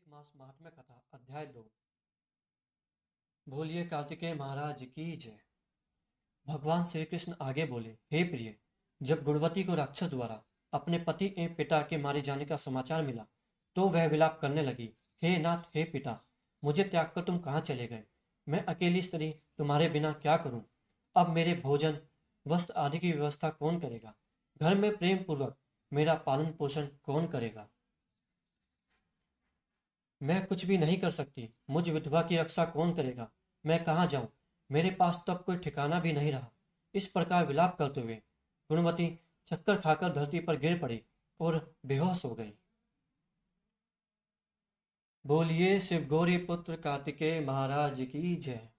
मास महात्म्य कथा अध्याय 2। बोलिए कार्तिकेय महाराज की जय। भगवान श्री कृष्ण आगे बोले, हे प्रिय, जब गुणवती को राक्षस द्वारा अपने पति एवं पिता के मारे जाने का समाचार मिला तो वह विलाप करने लगी। हे नाथ, हे पिता, मुझे त्याग कर तुम कहाँ चले गए? मैं अकेली स्त्री तुम्हारे बिना क्या करूं? अब मेरे भोजन वस्त्र आदि की व्यवस्था कौन करेगा? घर में प्रेम पूर्वक मेरा पालन पोषण कौन करेगा? मैं कुछ भी नहीं कर सकती। मुझ विधवा की रक्षा कौन करेगा? मैं कहाँ जाऊं? मेरे पास तब कोई ठिकाना भी नहीं रहा। इस प्रकार विलाप करते हुए गुणवती चक्कर खाकर धरती पर गिर पड़ी और बेहोश हो गई। बोलिए शिव गौरी पुत्र कार्तिकेय महाराज की जय।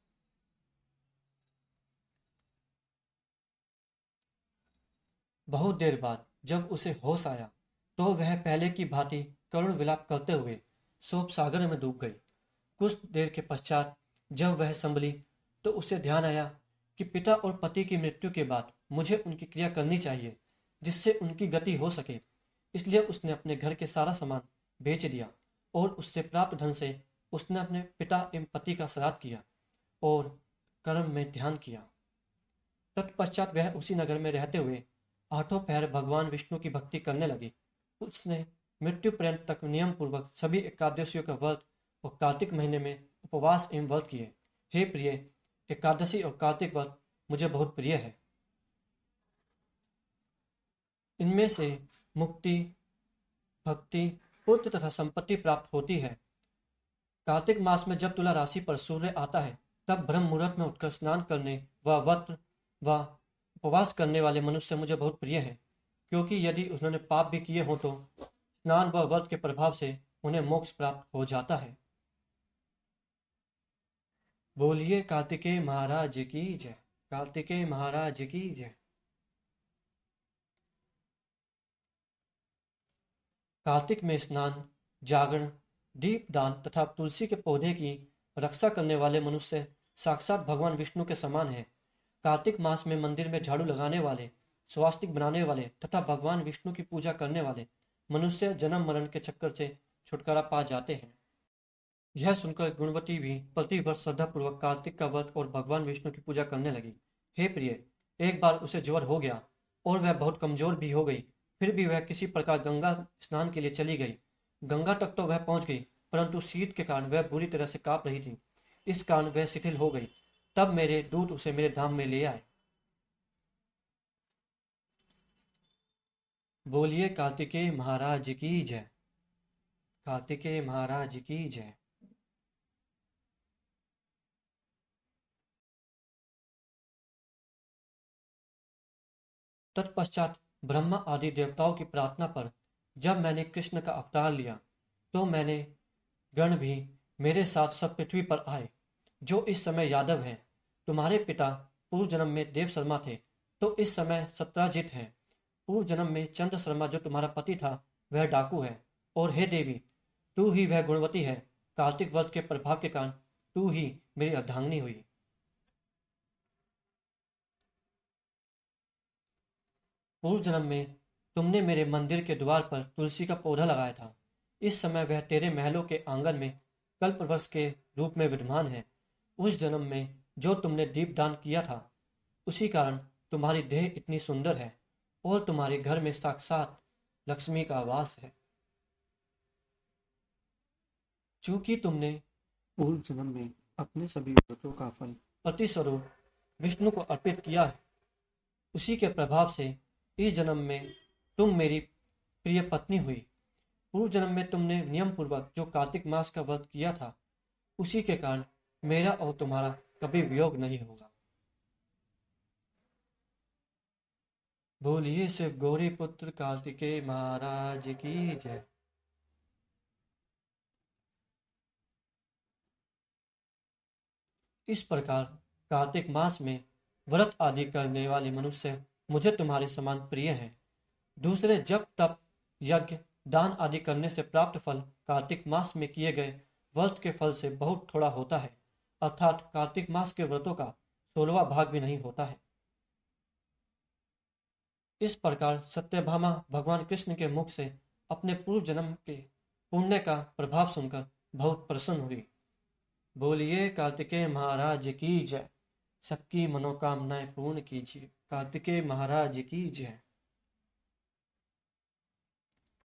बहुत देर बाद जब उसे होश आया तो वह पहले की भांति करुण विलाप करते हुए शोक सागर में डूब गई। कुछ देर के पश्चात जब वह संभली तो उसे ध्यान आया कि पिता और पति की मृत्यु के बाद मुझे उनकी क्रिया करनी चाहिए जिससे उनकी गति हो सके। इसलिए उसने अपने घर के सारा सामान बेच दिया और उससे प्राप्त धन से उसने अपने पिता एवं पति का श्राद्ध किया और कर्म में ध्यान किया। तत्पश्चात वह उसी नगर में रहते हुए आठों पहर भगवान विष्णु की भक्ति करने लगी। उसने मृत्यु पर्यंत तक नियम पूर्वक सभी एकादशियों का व्रत और कार्तिक महीने में उपवास एवं व्रत किए। हे प्रिय, एकादशी और कार्तिक व्रत मुझे बहुत प्रिय है। इनमें से मुक्ति, भक्ति, पुत्र तथा संपत्ति प्राप्त होती है। कार्तिक मास में जब तुला राशि पर सूर्य आता है तब ब्रह्म मुहूर्त में उठकर स्नान करने व व्रत व उपवास करने वाले मनुष्य मुझे बहुत प्रिय हैं, क्योंकि यदि उन्होंने पाप भी किए हों तो स्नान व व्रत के प्रभाव से उन्हें मोक्ष प्राप्त हो जाता है। बोलिए कार्तिकेय महाराज की जय। कार्तिकेय महाराज की जय। कार्तिक में स्नान, जागरण, दीपदान तथा तुलसी के पौधे की रक्षा करने वाले मनुष्य साक्षात भगवान विष्णु के समान हैं। कार्तिक मास में मंदिर में झाड़ू लगाने वाले, स्वास्तिक बनाने वाले तथा भगवान विष्णु की पूजा करने वाले मनुष्य जन्म मरण के चक्कर से छुटकारा पा जाते हैं। यह सुनकर गुणवती भी प्रतिवर्ष श्रद्धापूर्वक कार्तिक का व्रत और भगवान विष्णु की पूजा करने लगी। हे प्रिय, एक बार उसे ज्वर हो गया और वह बहुत कमजोर भी हो गई। फिर भी वह किसी प्रकार गंगा स्नान के लिए चली गई। गंगा तक तो वह पहुंच गई, परंतु शीत के कारण वह बुरी तरह से कांप रही थी। इस कारण वह शिथिल हो गई। तब मेरे दूत उसे मेरे धाम में ले आए। बोलिए कार्तिकेय महाराज की जय। कार्तिकेय महाराज की जय। तत्पश्चात ब्रह्मा आदि देवताओं की प्रार्थना पर जब मैंने कृष्ण का अवतार लिया तो मैंने गण भी मेरे साथ सब पृथ्वी पर आए, जो इस समय यादव हैं। तुम्हारे पिता पूर्व जन्म में देव शर्मा थे तो इस समय सत्राजित हैं। पूर्व जन्म में चंद्र शर्मा जो तुम्हारा पति था वह डाकू है। और हे देवी, तू ही वह गुणवती है। कार्तिक व्रत के प्रभाव के कारण तू ही मेरी अर्धांगिनी हुई। पूर्व जन्म में तुमने मेरे मंदिर के द्वार पर तुलसी का पौधा लगाया था। इस समय वह तेरे महलों के आंगन में कल्पवृक्ष के रूप में विद्यमान है। उस जन्म में जो तुमने दीपदान किया था उसी कारण तुम्हारी देह इतनी सुंदर है और तुम्हारे घर में साक्षात लक्ष्मी का वास है। चूंकि तुमने पूर्व जन्म में अपने सभी व्रतों का फल प्रतिस्वरूप विष्णु को अर्पित किया है, उसी के प्रभाव से इस जन्म में तुम मेरी प्रिय पत्नी हुई। पूर्व जन्म में तुमने नियम पूर्वक जो कार्तिक मास का व्रत किया था उसी के कारण मेरा और तुम्हारा कभी वियोग नहीं होगा। बोलिए शिव गौरी पुत्र कार्तिकेय महाराज की जय। इस प्रकार कार्तिक मास में व्रत आदि करने वाले मनुष्य मुझे तुम्हारे समान प्रिय हैं। दूसरे जप तप यज्ञ दान आदि करने से प्राप्त फल कार्तिक मास में किए गए व्रत के फल से बहुत थोड़ा होता है, अर्थात कार्तिक मास के व्रतों का 16वां भाग भी नहीं होता है। इस प्रकार सत्यभामा भगवान कृष्ण के मुख से अपने पूर्व जन्म के पुण्य का प्रभाव सुनकर बहुत प्रसन्न हुई। बोलिए कार्तिकेय महाराज की जय, सबकी मनोकामनाएं पूर्ण कीजिए। कार्तिकेय महाराज की जय।